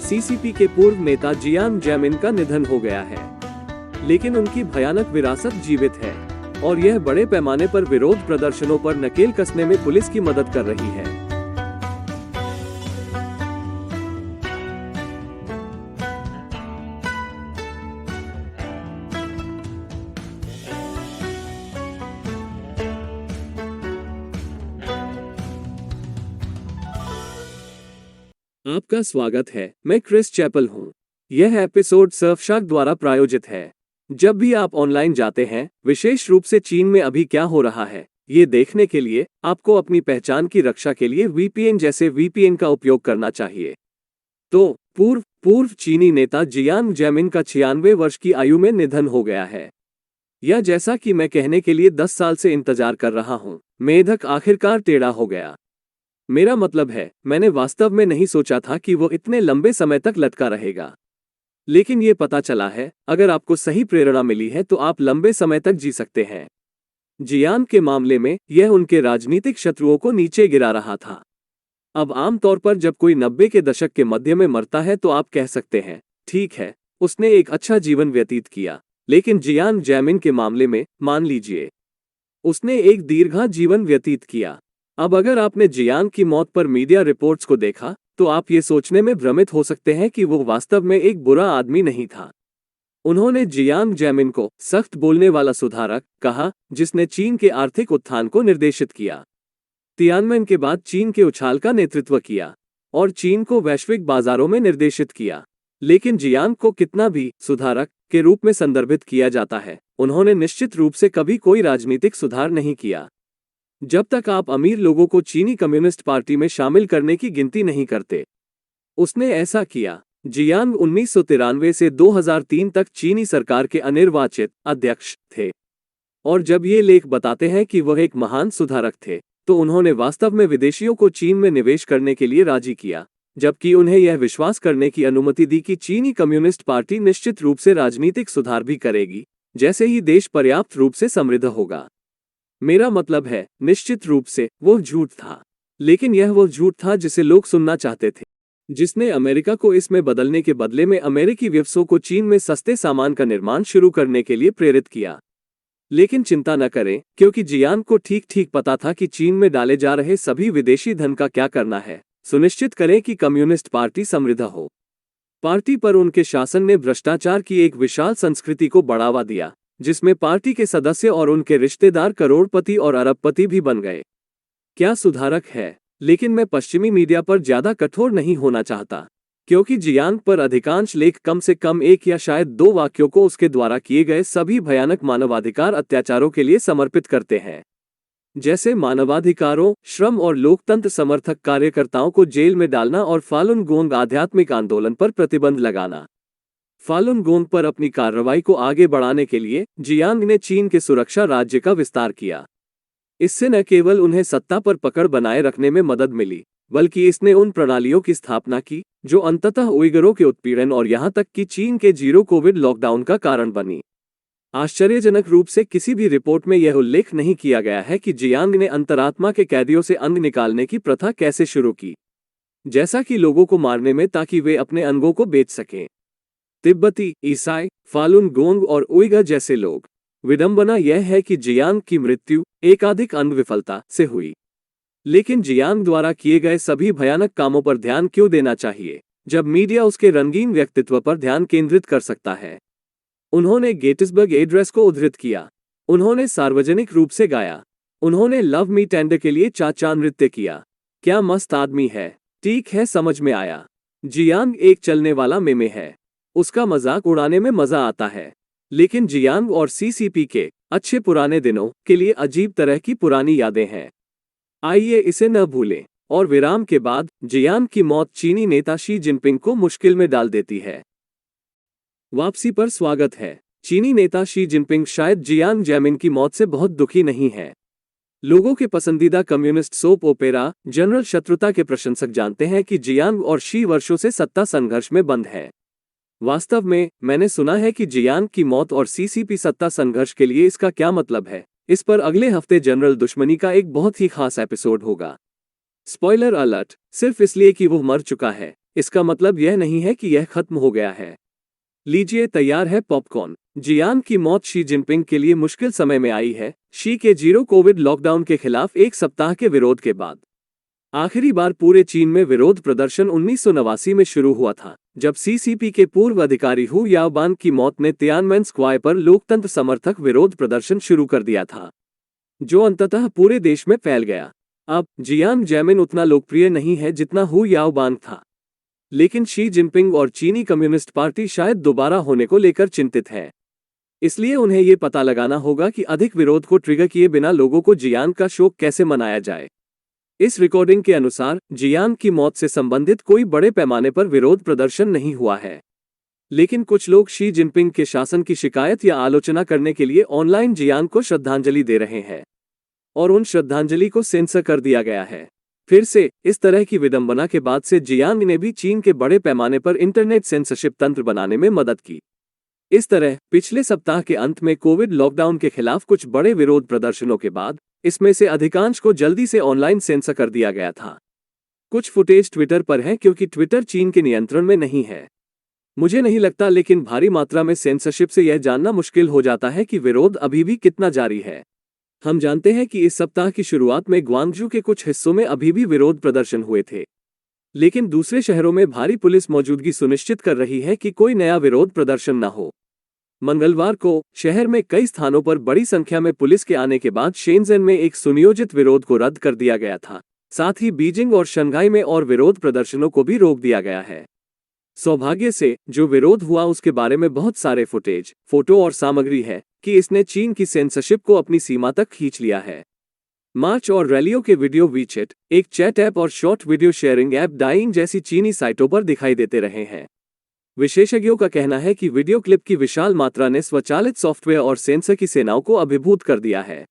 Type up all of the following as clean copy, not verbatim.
CCP के पूर्व नेता जियांग जेमिन का निधन हो गया है, लेकिन उनकी भयानक विरासत जीवित है और यह बड़े पैमाने पर विरोध प्रदर्शनों पर नकेल कसने में पुलिस की मदद कर रही है। आपका स्वागत है, मैं क्रिस चैपल हूँ। यह एपिसोड सर्फशार्क द्वारा प्रायोजित है। जब भी आप ऑनलाइन जाते हैं, विशेष रूप से चीन में अभी क्या हो रहा है, ये देखने के लिए आपको अपनी पहचान की रक्षा के लिए वीपीएन जैसे वीपीएन का उपयोग करना चाहिए। तो पूर्व चीनी नेता जियांग जेमिन का 96 वर्ष की आयु में निधन हो गया है। यह जैसा कि मैं कहने के लिए 10 साल से इंतजार कर रहा हूँ, मेढक आखिरकार टेढ़ा हो गया। मेरा मतलब है, मैंने वास्तव में नहीं सोचा था कि वो इतने लंबे समय तक लटका रहेगा, लेकिन ये पता चला है, अगर आपको सही प्रेरणा मिली है तो आप लंबे समय तक जी सकते हैं। जियांग के मामले में यह उनके राजनीतिक शत्रुओं को नीचे गिरा रहा था। अब आमतौर पर जब कोई 90 के दशक के मध्य में मरता है तो आप कह सकते हैं, ठीक है, उसने एक अच्छा जीवन व्यतीत किया। लेकिन जियांग जेमिन के मामले में मान लीजिए, उसने एक दीर्घा जीवन व्यतीत किया। अब अगर आपने जियांग की मौत पर मीडिया रिपोर्ट्स को देखा तो आप ये सोचने में भ्रमित हो सकते हैं कि वो वास्तव में एक बुरा आदमी नहीं था। उन्होंने जियांग जेमिन को सख्त बोलने वाला सुधारक कहा, जिसने चीन के आर्थिक उत्थान को निर्देशित किया, तियानमेन के बाद चीन के उछाल का नेतृत्व किया और चीन को वैश्विक बाजारों में निर्देशित किया। लेकिन जियांग को कितना भी सुधारक के रूप में संदर्भित किया जाता है, उन्होंने निश्चित रूप से कभी कोई राजनीतिक सुधार नहीं किया। जब तक आप अमीर लोगों को चीनी कम्युनिस्ट पार्टी में शामिल करने की गिनती नहीं करते। उसने ऐसा किया। जियांग 1993 से 2003 तक चीनी सरकार के अनिर्वाचित अध्यक्ष थे, और जब ये लेख बताते हैं कि वह एक महान सुधारक थे, तो उन्होंने वास्तव में विदेशियों को चीन में निवेश करने के लिए राजी किया, जबकि उन्हें यह विश्वास करने की अनुमति दी कि चीनी कम्युनिस्ट पार्टी निश्चित रूप से राजनीतिक सुधार भी करेगी, जैसे ही देश पर्याप्त रूप से समृद्ध होगा। मेरा मतलब है, निश्चित रूप से वो झूठ था, लेकिन यह वो झूठ था जिसे लोग सुनना चाहते थे, जिसने अमेरिका को इसमें बदलने के बदले में अमेरिकी व्यवसायों को चीन में सस्ते सामान का निर्माण शुरू करने के लिए प्रेरित किया। लेकिन चिंता न करें, क्योंकि जियांग को ठीक पता था कि चीन में डाले जा रहे सभी विदेशी धन का क्या करना है। सुनिश्चित करें कि कम्युनिस्ट पार्टी समृद्ध हो। पार्टी पर उनके शासन ने भ्रष्टाचार की एक विशाल संस्कृति को बढ़ावा दिया, जिसमें पार्टी के सदस्य और उनके रिश्तेदार करोड़पति और अरबपति भी बन गए। क्या सुधारक है? लेकिन मैं पश्चिमी मीडिया पर ज्यादा कठोर नहीं होना चाहता, क्योंकि जियांग पर अधिकांश लेख कम से कम एक या शायद दो वाक्यों को उसके द्वारा किए गए सभी भयानक मानवाधिकार अत्याचारों के लिए समर्पित करते हैं, जैसे मानवाधिकारों, श्रम और लोकतंत्र समर्थक कार्यकर्ताओं को जेल में डालना और फालुन गोंग आध्यात्मिक आंदोलन पर प्रतिबंध लगाना। फालुन गोंग पर अपनी कार्रवाई को आगे बढ़ाने के लिए जियांग ने चीन के सुरक्षा राज्य का विस्तार किया। इससे न केवल उन्हें सत्ता पर पकड़ बनाए रखने में मदद मिली, बल्कि इसने उन प्रणालियों की स्थापना की जो अंततः उइगरों के उत्पीड़न और यहां तक कि चीन के जीरो कोविड लॉकडाउन का कारण बनी। आश्चर्यजनक रूप से किसी भी रिपोर्ट में यह उल्लेख नहीं किया गया है कि जियांग ने अंतरात्मा के कैदियों से अंग निकालने की प्रथा कैसे शुरू की, जैसा कि लोगों को मारने में, ताकि वे अपने अंगों को बेच सकें। तिब्बती, ईसाई, फालुन गोंग और उइगर जैसे लोग। विडंबना यह है कि जियांग की मृत्यु एकाधिक अंग विफलता से हुई। लेकिन जियांग द्वारा किए गए सभी भयानक कामों पर ध्यान क्यों देना चाहिए, जब मीडिया उसके रंगीन व्यक्तित्व पर ध्यान केंद्रित कर सकता है? उन्होंने गेटिसबर्ग एड्रेस को उद्धृत किया। उन्होंने सार्वजनिक रूप से गाया। उन्होंने लव मी टेंडर के लिए चाचा नृत्य किया। क्या मस्त आदमी है। ठीक है, समझ में आया। जियांग एक चलने वाला मेमे है। उसका मजाक उड़ाने में मजा आता है। लेकिन जियांग और सीसीपी के अच्छे पुराने दिनों के लिए अजीब तरह की पुरानी यादें हैं। आइए इसे न भूलें। और विराम के बाद जियांग की मौत चीनी नेता शी जिनपिंग को मुश्किल में डाल देती है। वापसी पर स्वागत है। चीनी नेता शी जिनपिंग शायद जियांग जेमिन की मौत से बहुत दुखी नहीं है। लोगों के पसंदीदा कम्युनिस्ट सोप ओपेरा जनरल शत्रुता के प्रशंसक जानते हैं कि जियांग और शी वर्षों से सत्ता संघर्ष में बंद है। वास्तव में मैंने सुना है कि जियांग की मौत और सीसीपी सत्ता संघर्ष के लिए इसका क्या मतलब है, इस पर अगले हफ्ते जनरल दुश्मनी का एक बहुत ही खास एपिसोड होगा। स्पॉइलर अलर्ट, सिर्फ इसलिए कि वो मर चुका है, इसका मतलब यह नहीं है कि यह खत्म हो गया है। लीजिए, तैयार है पॉपकॉर्न। जियांग की मौत शी जिनपिंग के लिए मुश्किल समय में आई है। शी के जीरो कोविड लॉकडाउन के खिलाफ एक सप्ताह के विरोध के बाद आखिरी बार पूरे चीन में विरोध प्रदर्शन 1989 में शुरू हुआ था, जब सीसीपी के पूर्व अधिकारी हु याओबान की मौत ने तियानमेन स्क्वायर पर लोकतंत्र समर्थक विरोध प्रदर्शन शुरू कर दिया था, जो अंततः पूरे देश में फैल गया। अब जियांग जेमिन उतना लोकप्रिय नहीं है जितना हु याओबान था, लेकिन शी जिनपिंग और चीनी कम्युनिस्ट पार्टी शायद दोबारा होने को लेकर चिंतित है। इसलिए उन्हें ये पता लगाना होगा कि अधिक विरोध को ट्रिगर किए बिना लोगों को जियांग का शोक कैसे मनाया जाए। इस रिकॉर्डिंग के अनुसार जियांग की मौत से संबंधित कोई बड़े पैमाने पर विरोध प्रदर्शन नहीं हुआ है, लेकिन कुछ लोग शी जिनपिंग के शासन की शिकायत या आलोचना करने के लिए ऑनलाइन जियांग को श्रद्धांजलि दे रहे हैं, और उन श्रद्धांजलि को सेंसर कर दिया गया है। फिर से इस तरह की विडंबना के बाद से जियांग ने भी चीन के बड़े पैमाने पर इंटरनेट सेंसरशिप तंत्र बनाने में मदद की। इस तरह पिछले सप्ताह के अंत में कोविड लॉकडाउन के खिलाफ कुछ बड़े विरोध प्रदर्शनों के बाद इसमें से अधिकांश को जल्दी से ऑनलाइन सेंसर कर दिया गया था। कुछ फुटेज ट्विटर पर है क्योंकि ट्विटर चीन के नियंत्रण में नहीं है। मुझे नहीं लगता, लेकिन भारी मात्रा में सेंसरशिप से यह जानना मुश्किल हो जाता है कि विरोध अभी भी कितना जारी है। हम जानते हैं कि इस सप्ताह की शुरुआत में ग्वांगझू के कुछ हिस्सों में अभी भी विरोध प्रदर्शन हुए थे, लेकिन दूसरे शहरों में भारी पुलिस मौजूदगी सुनिश्चित कर रही है कि कोई नया विरोध प्रदर्शन न हो। मंगलवार को शहर में कई स्थानों पर बड़ी संख्या में पुलिस के आने के बाद शेनज़ेन में एक सुनियोजित विरोध को रद्द कर दिया गया था। साथ ही बीजिंग और शंघाई में और विरोध प्रदर्शनों को भी रोक दिया गया है। सौभाग्य से जो विरोध हुआ उसके बारे में बहुत सारे फुटेज, फोटो और सामग्री है कि इसने चीन की सेंसरशिप को अपनी सीमा तक खींच लिया है। मार्च और रैलियों के वीडियो वीचैट, एक चैट ऐप और short video sharing app Douyin जैसी चीनी साइटों पर दिखाई देते रहे हैं। विशेषज्ञों का कहना है कि वीडियो क्लिप की विशाल मात्रा ने स्वचालित सॉफ्टवेयर और सेंसर की सेनाओं को अभिभूत कर दिया है।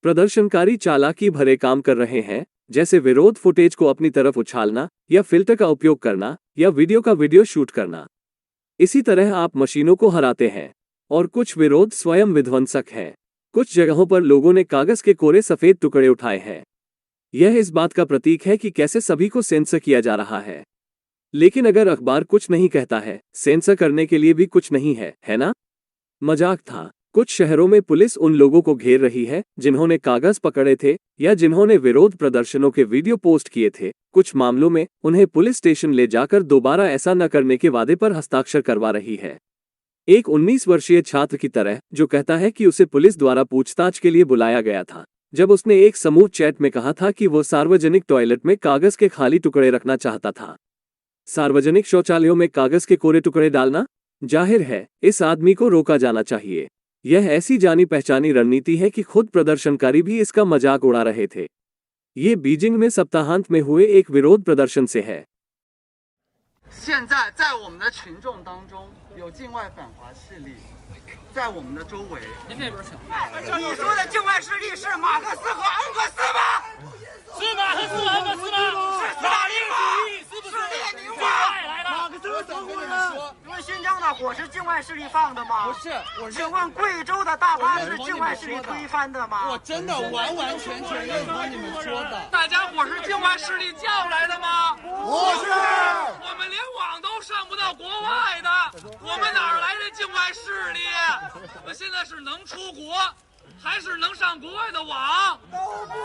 प्रदर्शनकारी चालाकी भरे काम कर रहे हैं, जैसे विरोध फुटेज को अपनी तरफ उछालना या फिल्टर का उपयोग करना या वीडियो का वीडियो शूट करना। इसी तरह आप मशीनों को हराते हैं, और कुछ विरोध स्वयं विध्वंसक हैं। कुछ जगहों पर लोगों ने कागज के कोरे सफेद टुकड़े उठाए हैं। यह इस बात का प्रतीक है कि कैसे सभी को सेंसर किया जा रहा है। लेकिन अगर अखबार कुछ नहीं कहता है, सेंसर करने के लिए भी कुछ नहीं है ना? मजाक था। कुछ शहरों में पुलिस उन लोगों को घेर रही है जिन्होंने कागज पकड़े थे या जिन्होंने विरोध प्रदर्शनों के वीडियो पोस्ट किए थे। कुछ मामलों में उन्हें पुलिस स्टेशन ले जाकर दोबारा ऐसा न करने के वादे पर हस्ताक्षर करवा रही है। एक 19 वर्षीय छात्र की तरह जो कहता है कि उसे पुलिस द्वारा पूछताछ के लिए बुलाया गया था, जब उसने एक समूह चैट में कहा था कि वो सार्वजनिक टॉयलेट में कागज के खाली टुकड़े रखना चाहता था। सार्वजनिक शौचालयों में कागज के कोरे टुकड़े डालना? जाहिर है इस आदमी को रोका जाना चाहिए। यह ऐसी जानी पहचानी रणनीति है कि खुद प्रदर्शनकारी भी इसका मजाक उड़ा रहे थे। ये बीजिंग में सप्ताहांत में हुए एक विरोध प्रदर्शन से है। 现在在我们的群众当中有境外反华势力，在我们的周围。您这边请。你说的境外势力是马克思和恩格斯吗？是马克思和恩格斯吗？是斯大林吗？是列宁吗？马克思怎么跟你们说？请问新疆的火是境外势力放的吗？不是，我是。请问贵州的大巴是境外势力推翻的吗？我真的完完全全认同你们说的。大家伙是境外势力叫来的吗？不是。我们连网都上不到国外的，我们哪儿来的境外势力？我现在是能出国，还是能上国外的网？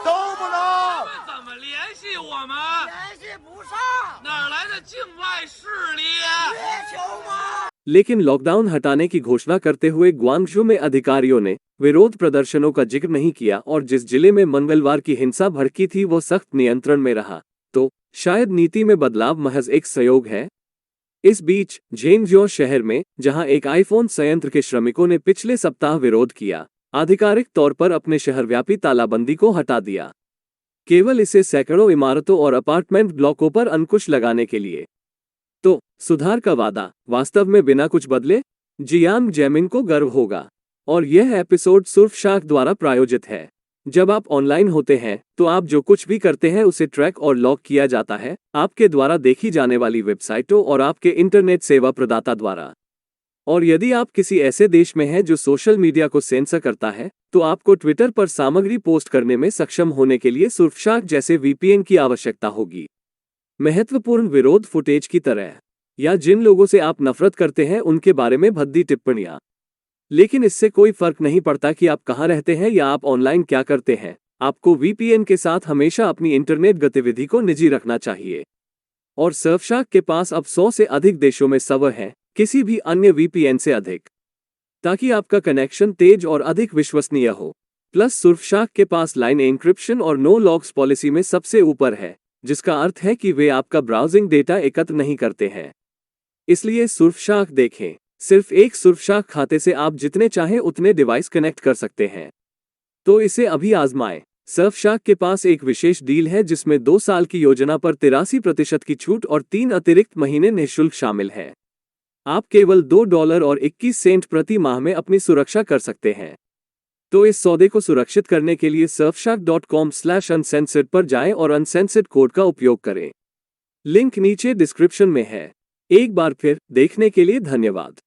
都不能。他们怎么联系我们？联系不上。哪儿来的境外势力？月球吗？लेकिन लॉकडाउन हटाने की घोषणा करते हुए ग्वांगझू में अधिकारियों ने विरोध प्रदर्शनों का जिक्र नहीं किया, और जिस जिले में मंगलवार की हिंसा भड़की थी वो सख्त नियंत्रण में रहा। तो शायद नीति में बदलाव महज एक संयोग है। इस बीच झेंगजो शहर में, जहां एक आईफोन संयंत्र के श्रमिकों ने पिछले सप्ताह विरोध किया, आधिकारिक तौर पर अपने शहरव्यापी तालाबंदी को हटा दिया, केवल इसे सैकड़ों इमारतों और अपार्टमेंट ब्लॉकों पर अंकुश लगाने के लिए। तो सुधार का वादा वास्तव में बिना कुछ बदले? जियांग जेमिन को गर्व होगा। और यह एपिसोड सुरफशाक द्वारा प्रायोजित है। जब आप ऑनलाइन होते हैं तो आप जो कुछ भी करते हैं उसे ट्रैक और लॉग किया जाता है, आपके द्वारा देखी जाने वाली वेबसाइटों और आपके इंटरनेट सेवा प्रदाता द्वारा। और यदि आप किसी ऐसे देश में हैं जो सोशल मीडिया को सेंसर करता है, तो आपको ट्विटर पर सामग्री पोस्ट करने में सक्षम होने के लिए सुरफशाक जैसे वीपीएन की आवश्यकता होगी। महत्वपूर्ण विरोध फुटेज की तरह, या जिन लोगों से आप नफरत करते हैं उनके बारे में भद्दी टिप्पणियां। लेकिन इससे कोई फर्क नहीं पड़ता कि आप कहां रहते हैं या आप ऑनलाइन क्या करते हैं, आपको वीपीएन के साथ हमेशा अपनी इंटरनेट गतिविधि को निजी रखना चाहिए। और सर्फशार्क के पास अब 100 से अधिक देशों में सर्वर हैं, किसी भी अन्य वीपीएन से अधिक, ताकि आपका कनेक्शन तेज और अधिक विश्वसनीय हो। प्लस सर्फशार्क के पास लाइन एन्क्रिप्शन और नो लॉग्स पॉलिसी में सबसे ऊपर है, जिसका अर्थ है कि वे आपका ब्राउजिंग डेटा एकत्र नहीं करते हैं। इसलिए सर्फशार्क देखें। सिर्फ एक सर्फशार्क खाते से आप जितने चाहें उतने डिवाइस कनेक्ट कर सकते हैं। तो इसे अभी आजमाएं। सर्फशार्क के पास एक विशेष डील है जिसमें 2 साल की योजना पर 83% की छूट और 3 अतिरिक्त महीने निःशुल्क शामिल है। आप केवल $2.21 प्रति माह में अपनी सुरक्षा कर सकते हैं। तो इस सौदे को सुरक्षित करने के लिए surfshark.com/uncensored पर जाएं और अनसेंसर्ड कोड का उपयोग करें। लिंक नीचे डिस्क्रिप्शन में है। एक बार फिर देखने के लिए धन्यवाद।